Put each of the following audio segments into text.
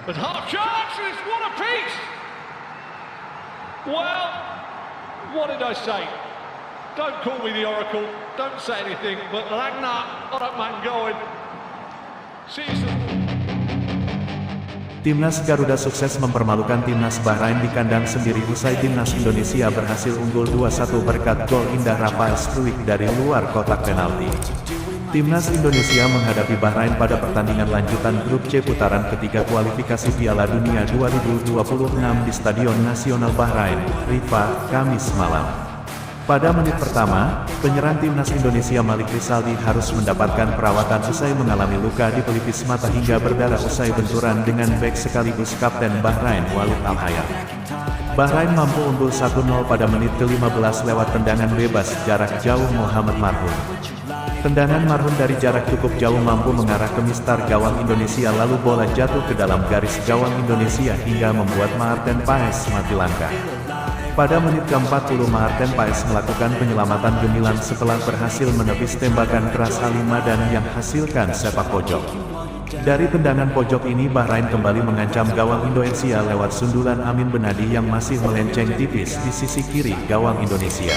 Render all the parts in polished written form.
But half chances, what a piece! Well, what did I say? Don't call me the Oracle, don't say anything, but Ragnar Oratmangoen season. Timnas Garuda sukses mempermalukan Timnas Bahrain di kandang sendiri usai Timnas Indonesia berhasil unggul 2-1 berkat gol indah Rafael Struijk dari luar kotak penalti. Timnas Indonesia menghadapi Bahrain pada pertandingan lanjutan grup C putaran ketiga kualifikasi Piala Dunia 2026 di Stadion Nasional Bahrain, Rifah, Kamis malam. Pada menit pertama, penyerang Timnas Indonesia Malik Rizaldi harus mendapatkan perawatan usai mengalami luka di pelipis mata hingga berdarah usai benturan dengan bek sekaligus kapten Bahrain Walid Al-Hayat. Bahrain mampu unggul 1-0 pada menit ke-15 lewat tendangan bebas jarak jauh Muhammad Marhum. Tendangan Marhum dari jarak cukup jauh mampu mengarah ke mistar gawang Indonesia lalu bola jatuh ke dalam garis gawang Indonesia hingga membuat Maarten Paes mati langkah. Pada menit ke-40 Maarten Paes melakukan penyelamatan gemilang setelah berhasil menepis tembakan keras Halimadan yang hasilkan sepak pojok. Dari tendangan pojok ini Bahrain kembali mengancam gawang Indonesia lewat sundulan Amin Benadi yang masih melenceng tipis di sisi kiri gawang Indonesia.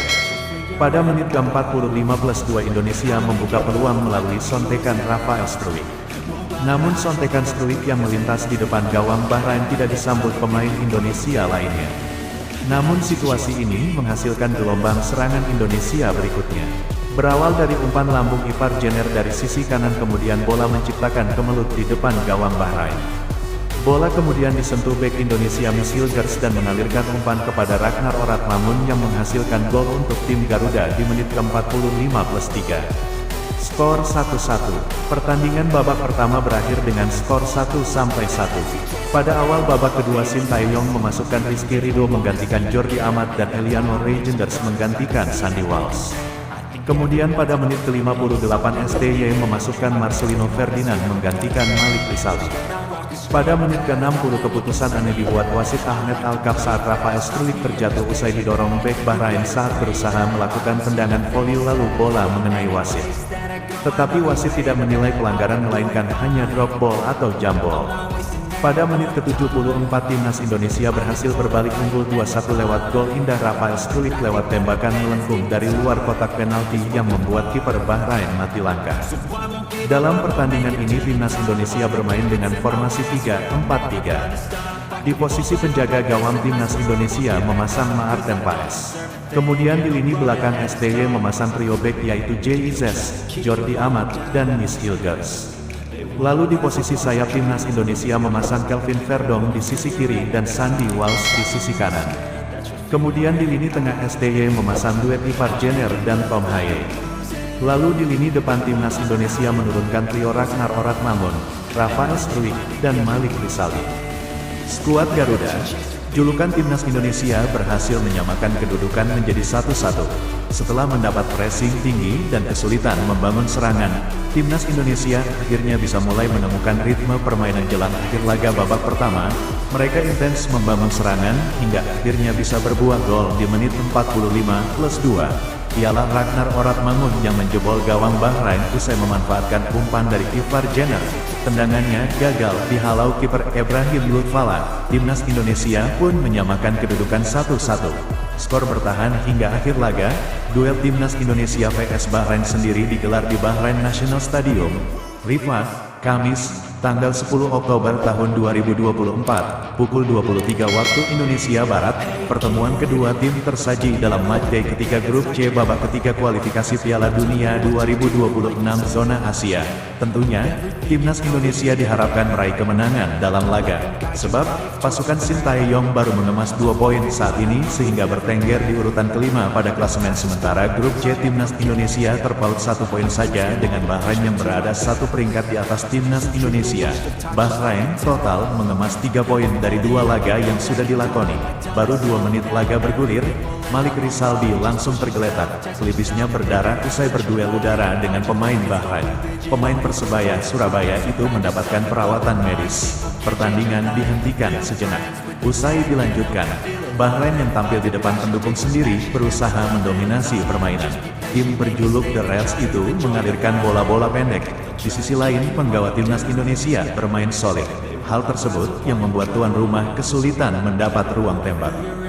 Pada menit ke-40 15-2 Indonesia membuka peluang melalui sontekan Rafael Struijk. Namun sontekan Struijk yang melintas di depan gawang Bahrain tidak disambut pemain Indonesia lainnya. Namun situasi ini menghasilkan gelombang serangan Indonesia berikutnya. Berawal dari umpan lambung Ivar Jenner dari sisi kanan kemudian bola menciptakan kemelut di depan gawang Bahrain. Bola kemudian disentuh bek Indonesia Miss Hilgers dan mengalirkan umpan kepada Ragnar Oratmangoen yang menghasilkan gol untuk tim Garuda di menit ke-45+3. Skor 1-1. Pertandingan babak pertama berakhir dengan skor 1-1. Pada awal babak kedua Sintayong memasukkan Rizky Ridho menggantikan Jordi Amat dan Eliano Reijnders menggantikan Sandy Walsh. Kemudian pada menit ke-58 STY memasukkan Marcelino Ferdinand menggantikan Malik Rizaldi. Pada menit ke-60 keputusan aneh dibuat wasit Ahmed Alkaf saat Rafael Struijk terjatuh usai didorong bek Bahrain saat berusaha melakukan tendangan voli lalu bola mengenai wasit. Tetapi wasit tidak menilai pelanggaran melainkan hanya drop ball atau jambol. Pada menit ke-74 Timnas Indonesia berhasil berbalik unggul 2-1 lewat gol indah Rafael Struijk lewat tembakan melengkung dari luar kotak penalti yang membuat kiper Bahrain mati langkah. Dalam pertandingan ini Timnas Indonesia bermain dengan formasi 3-4-3. Di posisi penjaga gawang Timnas Indonesia memasang Maarten Paes. Kemudian di lini belakang STY memasang trio bek yaitu J.I.Z, Jordi Amat, dan Miss Hilgers. Lalu di posisi sayap Timnas Indonesia memasang Kelvin Verdong di sisi kiri dan Sandy Walsh di sisi kanan. Kemudian di lini tengah STY memasang duet Ivar Jenner dan Tom Haye. Lalu di lini depan Timnas Indonesia menurunkan trio Ragnar Oratmangoen, Rafael Struijk, dan Malik Rizaldi. Skuad Garuda, julukan Timnas Indonesia berhasil menyamakan kedudukan menjadi 1-1. Setelah mendapat pressing tinggi dan kesulitan membangun serangan, Timnas Indonesia akhirnya bisa mulai menemukan ritme permainan jelang akhir laga babak pertama. Mereka intens membangun serangan hingga akhirnya bisa berbuah gol di menit 45+2. Ialah Ragnar Oratmangoen yang menjebol gawang Bahrain usai memanfaatkan umpan dari Ivar Jenner. Tendangannya gagal dihalau kiper Ibrahim Lutfala. Timnas Indonesia pun menyamakan kedudukan 1-1. Skor bertahan hingga akhir laga. Duel Timnas Indonesia vs Bahrain sendiri digelar di Bahrain National Stadium, Rifah, Kamis, tanggal 10 Oktober tahun 2024, pukul 23 waktu Indonesia Barat. Pertemuan kedua tim tersaji dalam matchday ketiga grup C babak ketiga kualifikasi Piala Dunia 2026 zona Asia. Tentunya, Timnas Indonesia diharapkan meraih kemenangan dalam laga. Sebab, pasukan Sintayong baru mengemas 2 poin saat ini sehingga bertengger di urutan kelima pada klasemen sementara grup C. Timnas Indonesia terpaut 1 poin saja dengan Bahrain yang berada 1 peringkat di atas Timnas Indonesia. Bahrain total mengemas 3 poin dari 2 laga yang sudah dilakoni. Baru 2 menit laga bergulir, Malik Rizaldi langsung tergeletak. Pelipisnya berdarah usai berduel udara dengan pemain Bahrain. Pemain Persebaya Surabaya itu mendapatkan perawatan medis. Pertandingan dihentikan sejenak. Usai dilanjutkan, Bahrain yang tampil di depan pendukung sendiri berusaha mendominasi permainan. Tim berjuluk The Reds itu mengalirkan bola-bola pendek. Di sisi lain, penggawa Timnas Indonesia bermain solid. Hal tersebut yang membuat tuan rumah kesulitan mendapat ruang tembak.